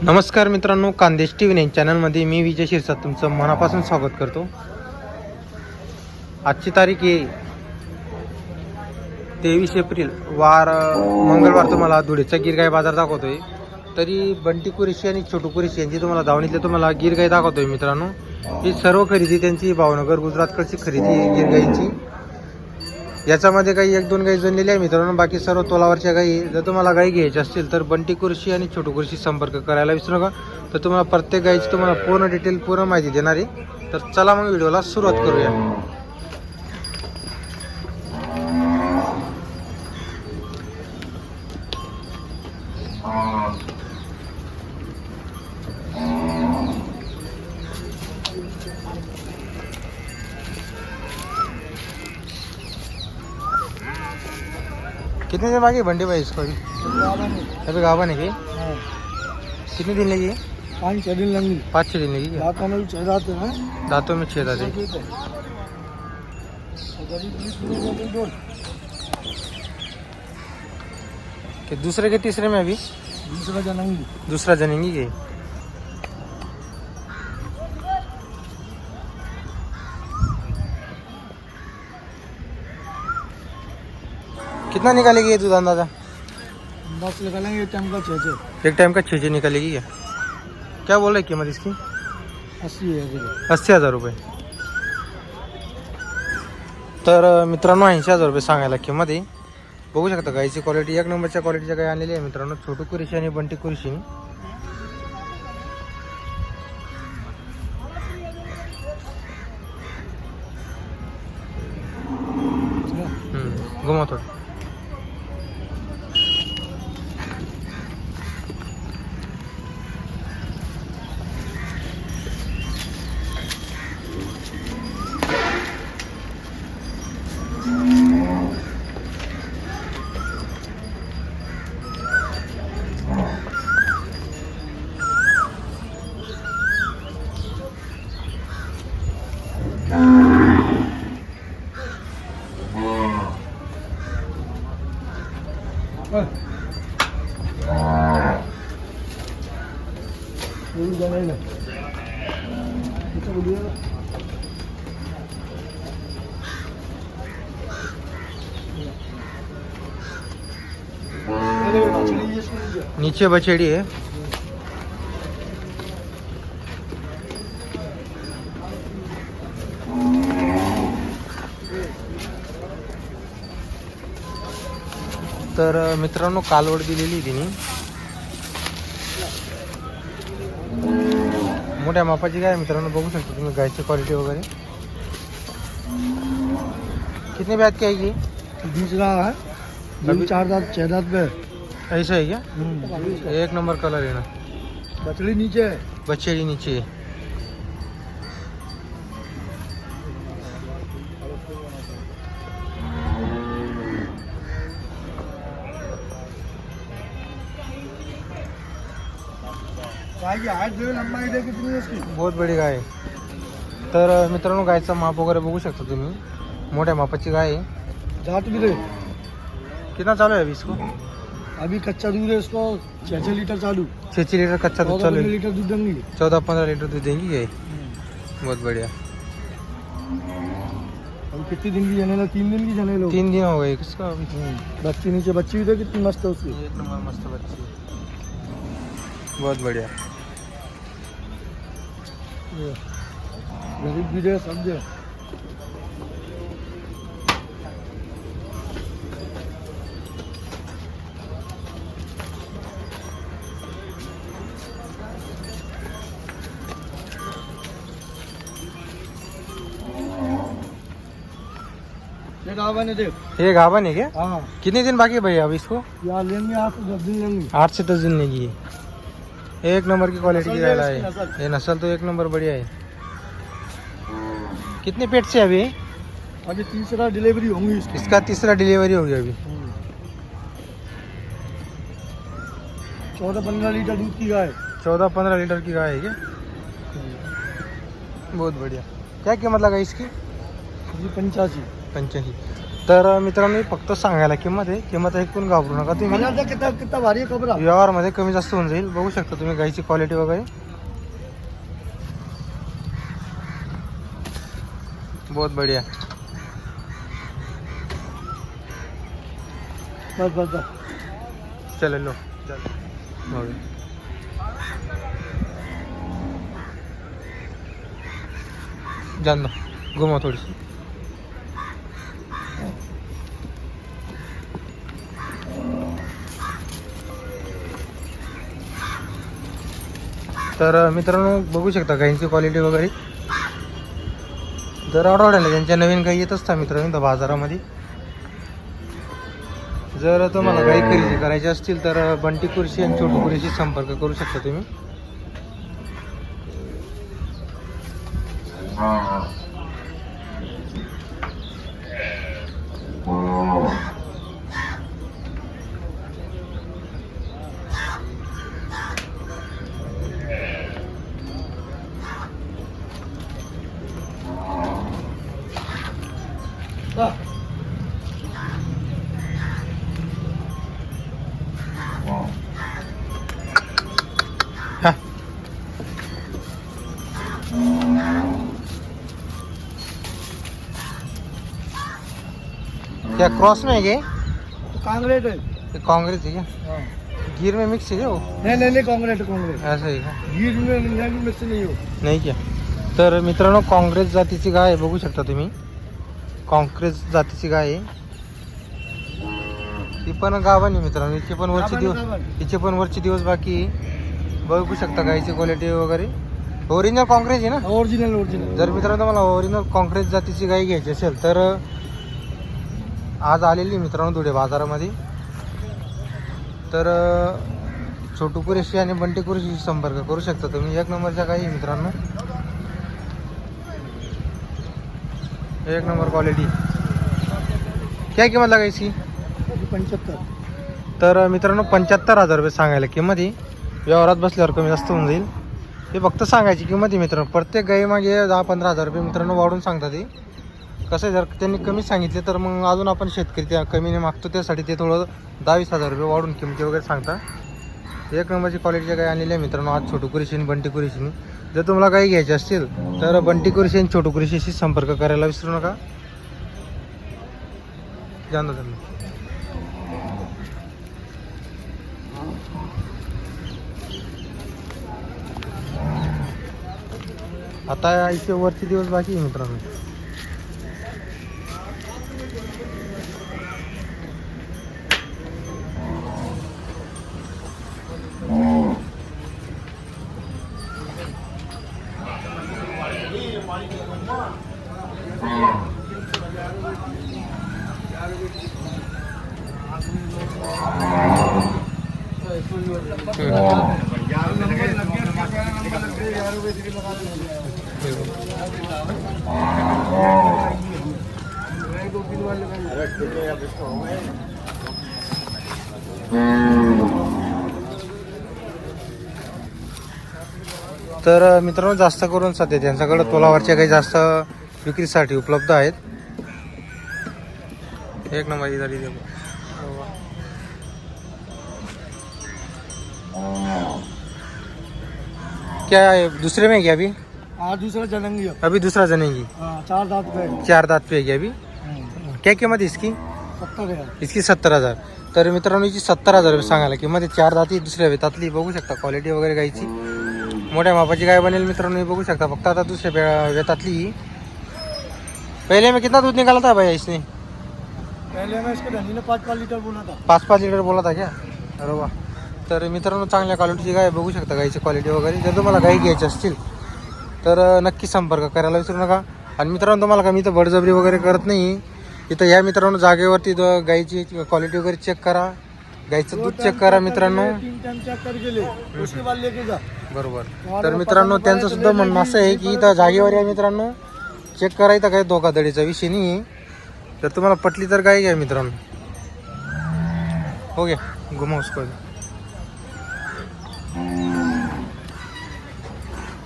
नमस्कार मित्रांनो, Khandesh T V चॅनलमध्ये मी विजय शिरसाट तुमचं मनापासून स्वागत करतो. आजची तारीख आहे 23 एप्रिल वार मंगळवार. तुम्हाला धुळेचा गिरगाई बाजार दाखवतोय. तरी बंटी कुरेशी आणि छोटू कुरेशी यांची तुम्हाला दावणीतले तुम्हाला गिरगाई दाखवतोय. मित्रांनो, ही सर्व खरेदी त्यांची भावनगर गुजरातकडची खरेदी आहे गिरगाईंची. याच्यामध्ये काही एक दोन गाई जनलेली आहे मित्रांनो, बाकी सर्व तोलावरच्या गाई. जर तुम्हाला गाई घ्यायची असतील तर बंटी कुरेशी आणि छोटू कुरेशी संपर्क करायला विसरू नका. तर तुम्हाला प्रत्येक गाईची तुम्हाला पूर्ण डिटेल पूर्ण माहिती देणार आहे. तर चला मग व्हिडिओला सुरुवात करूया. कितने दिन बाकी बंटी भाई इसको अभी गाभा नहीं की? कितने दिन लगी? 5-6 दिन लगेंगे. 5-6 दिन लगी क्या? दांतों में भी 6 दांत हैं. दांतों में 6 दांत है. कि दूसरे के तीसरे में अभी दूसरा जनेंगे. दूसरा जनेंगी के? कितना निकालेगी ये दूध अंदाजा? बस निकालेंगे टाइम का 6-6. एक टाइम का 6 निकालेगी क्या? क्या बोल रहे कीमत इसकी? 80 है. 80,000 रुपये. तर मित्रांनो 80,000 रुपये सांगायला किंमत आहे. बघू शकता गाईची क्वालिटी एक नंबरच्या क्वालिटीच्या गाय आणलेली आहे मित्रांनो, छोटू कुरेशी आणि बंटी कुरेशी. घुमा थोडं. नीचे बछेड़ी है. तर मित्रांनो कालवड दिलेली तिने. मोठ्या मापाची गाय मित्रांनो, बघू शकता तुम्ही गायची क्वालिटी वगैरे. कितने ब्याज की आएगी? दूसरा है. अभी 4 दांत 6 दांत पे. ऐसा है क्या? एक नंबर कलर है ना. बछड़ी नीचे है. बछेड़ी नीचे है. गाय की हाइट जो है लंबाई दे कितनी है उसकी? बहुत बड़ी गाय आहे. तर मित्रांनो गायचं माप वगैरे बघू शकता तुम्ही. मोठ्या मापाची गाय आहे. दांत भी दे. कितना चालू है अभी इसको? अभी कच्चा दूध है इसको 6-6 लीटर चालू. 6 लीटर कच्चा दूध चालू 14 है. लीटर दूध देंगे. 14-15 लीटर दूध देंगी गाय. बहुत बढ़िया. अभी कितनी दिन की जने लो? 3 दिन की जने लो. 3 दिन हो गए किसका अभी. बच्ची नीचे बच्ची भी दे कितनी मस्त है उसकी. एक नंबर मस्त बच्ची. बहुत बढ़िया. गरीब भी दे सब दे. ये गावन है देख. ये गाभन है क्या? हाँ कितने दिन बाकी है भैया अभी इसको? यार लेंगे 8 से 10 दिन लेंगे. 8 से 10 दिन लेगी. एक नंबर की क्वालिटी की गाय है. ये नस्ल तो एक नंबर बढ़िया है. कितने पेट से अभी? अभी तीसरा डिलीवरी होंगी इसकी. इसका तीसरा डिलीवरी हो गया अभी. 14-15 लीटर दूध की गाय. 14-15 लीटर की गाय है क्या? बहुत बढ़िया. क्या कीमत लगा इसकी? जी 85. 85. तर मित्रांनो ही फक्त सांगायला किंमत आहे, किंमत ऐकून घाबरू नका तुम्ही. मला कितना कितना भारी है कबरा. व्यवहारमध्ये कमी जास्त होऊन जाईल. बघू शकता तुम्ही गाईची क्वालिटी वगैरे बहुत बढ़िया. बस बस बस. चलो लो हो गया. जान दो, घुमाओ थोड़ी सी. तर मित्रांनो बघू शकता गाईंची क्वालिटी वगैरे. दर आठवड्याला त्यांच्या नवीन गाई येत असतात मित्रांनो इथं बाजारामध्ये. जर तुम्हाला गाई खरेदी करायची असतील तर बंटी कृषी आणि छोटू कृषी संपर्क करू शकता तुम्ही. हा. क्या क्रॉस में है ये? कांग्रेट है. ये कांग्रेस है क्या? हाँ. गिर में मिक्स है क्या वो? नहीं कांग्रेट कांग्रेट. ऐसा है का? गीर में मिक्स नहीं हो. नाही क्या? तर मित्रांनो काँग्रेस जातीची गाय आहे, बघू शकता तुम्ही. काँग्रेस जातीची गाय आहे. ती पण गावानी मित्रांनो, हिचे पण वरचे दिवस बाकी आहे. बघू शकता गायची क्वालिटी वगैरे. ओरिजिनल काँग्रेस आहे ना? ओरिजिनल. जर मित्रांनो तुम्हाला ओरिजिनल काँग्रेस जातीची गाय घ्यायची असेल तर आज आलेली मित्रांनो धुळे बाजारामध्ये. तर छोटू कुरेशी आणि बंटी कुरेशी संपर्क करू शकता तुम्ही. एक नंबरच्या गाई आहे मित्रांनो, एक नंबर क्वालिटी. काय किंमत लागायची? 75. तर मित्रांनो 75,000 रुपये सांगायला किंमत आहे. व्यवहारात बसल्यावर कमी जास्त होऊन जाईल. हे फक्त सांगायची किंमत आहे मित्रांनो. प्रत्येक गाई मागे 10-15,000 रुपये मित्रांनो वाढून सांगतात. ते कसं आहे, जर त्यांनी कमी सांगितले तर मग अजून आपण शेतकरी त्या कमीने मागतो, त्यासाठी ते थोडं 10-20,000 रुपये वाढून किमती वगैरे सांगतात. एक नंबरची क्वालिटीच्या गाई आणलेल्या आहे मित्रांनो आज छोटू कुरेशी आणि बंटी कुरेशीनी. जर तुम्हाला गाई घ्यायची असतील तर बंटी कुरेशी आणि छोटू कुरेशीशी संपर्क करायला विसरू नका. जाणं त्यांना. आता आईचे वरचे दिवस बाकी आहे मित्रांनो. तर मित्रांनो जास्त करून सध्या त्यांच्याकडे तोलावरच्या काही जास्त विक्रीसाठी उपलब्ध आहेत. एक नंबर इधर ही देखो. क्या है दूसरे में क्या अभी? हाँ दूसरा जनेंगी. अभी दूसरा जनेगी. हाँ 4 दांत पे. 4 दात पे है अभी. क्या किंमत है इसकी? 70,000. इसकी 70,000. तर मित्रांनो हिची 70,000 रुपये सांगायला किंमत. 4 दाती दुसऱ्या वेतातली. बघू शकता क्वालिटी वगैरे गायची. मोठ्या मापाची गाय बनेल मित्रांनो, हे बघू शकता. फक्त आता दुसऱ्या वेतातली. पहले में कितना दूध निकाला था भैया इसने? पहले मैं इसके धनी ने 5-5 लीटर बोला था. 5-5 लिटर बोला था क्या? अरे वा. तर मित्रांनो चांगल्या क्वालिटीची गाय बघू शकता. गायची क्वालिटी वगैरे. जर तुम्हाला गाय घ्यायची असतील तर नक्की संपर्क करायला विसरू नका. आणि मित्रांनो तुम्हाला का मी इथं बळजबरी वगैरे करत नाही. इथं या मित्रांनो जागेवरती गायची क्वालिटी वगैरे चेक करा, गायचं दूध चेक करा मित्रांनो. 3 टाइम चेक करके ले, उसके बाद लेके जा. बरोबर. तर मित्रांनो त्यांचं सुद्धा म्हणणं असं आहे की इथं जागेवर या मित्रांनो, चेक करा. इथं काही धोकाधडीचा विषय नाही आहे. जर तुम्हाला पटली तर गाय घ्या मित्रांनो. हो गया घुमा उसको.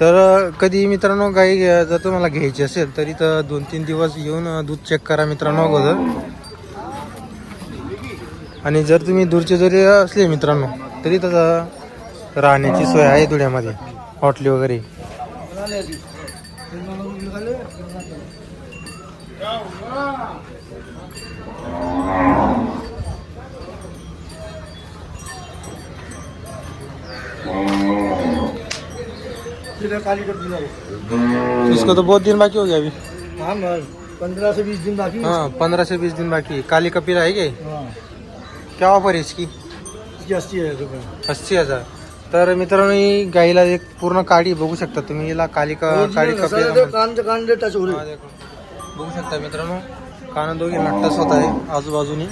तर कधी मित्रांनो गाई जर तुम्हाला घ्यायची असेल तर इथं 2-3 दिवस येऊन दूध चेक करा मित्रांनो अगोदर. आणि जर तुम्ही दूरचे जरी असले मित्रांनो तरी तसं राहण्याची सोय आहे धुळ्यामध्ये, हॉटेल वगैरे. इसको तो बहुत दिन बाकी हो गया अभी. हाँ 15 से 20 दिन बाकी है. हाँ 15 से 20 दिन बाकी. काली कपिला है क्या? हाँ क्या ऑफर है इसकी? इसकी 80,000 रुपये. 80,000. तर मित्रांनो ही गाईला एक पूर्ण काडी बघू शकता तुम्ही, याला काली काडी कपिला म्हणतात. कान दे टच हो हा, देखो. बघू शकता मित्रांनो कान दोघी नट्टस होत आहे आजूबाजूनी.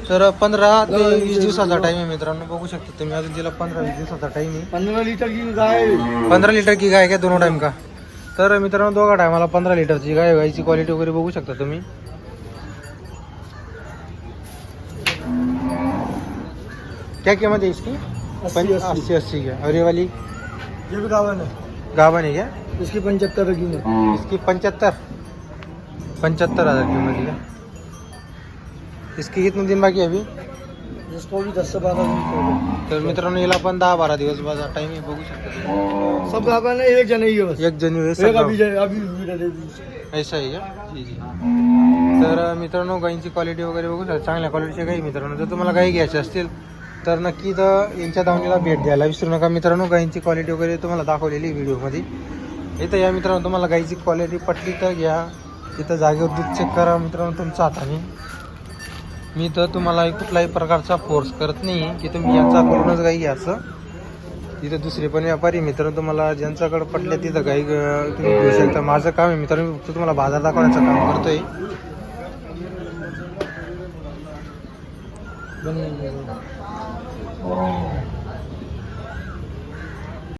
तर 15 ते 20 दिवसाचा टाइम आहे मित्रांनो, बघू शकता तुम्ही. अजून तिला 15-20 दिवसाचा टाइम आहे. 15 लीटर की गाय. 15 लिटर की गाय क्या दोनों टाइम का? तर मित्रांनो दोघा टायमाला 15 लिटरची गाय. गायची क्वालिटी वगैरे बघू शकता तुम्ही. क्या कीमत है इसकी? 80 क्या? और ये वाली ये भी गावन है. गाभन है क्या? इसकी 75 की कीमत. इसकी 75,000 कीमत है क्या? इसकी कितने दिन बाकी है अभी? इसको भी 10 से 12 दिन हो तर मित्रांनो याला पण 10-12 दिवस टाइम आहे, बघू शकता तुम्ही. गए. सब गावन है, एक जन ही है बस. 1 जानेवारी एक सकाळ. अभी ऐसा आहे का? जी जी. तर मित्रांनो गाईंची क्वालिटी वगैरे बघू शकता, चांगल्या क्वालिटीच्या गाई मित्रांनो. जर तुम्हाला गाई घ्यायची असतील तर नक्की तर यांच्या दावणीला भेट द्यायला विसरू नका मित्रांनो. गाईंची क्वालिटी वगैरे तुम्हाला दाखवलेली व्हिडिओमध्ये. इथं या मित्रांनो, तुम्हाला गाईची क्वालिटी पटली तर घ्या. इथं जागेवर दूध चेक करा मित्रांनो तुमच्या हाताने. मी तर तुम्हाला कुठलाही प्रकारचा फोर्स करत नाही की तुम्ही यांच्याकडूनच गाई घ्यायचं. तिथं दुसरे पण व्यापारी मित्रांनो तुम्हाला ज्यांच्याकडे पटले तिथं गाई तुम्ही घेऊ शकता. माझं काम आहे मित्रांनो, मी फक्त तुम्हाला बाजार दाखवण्याचं काम करतोय.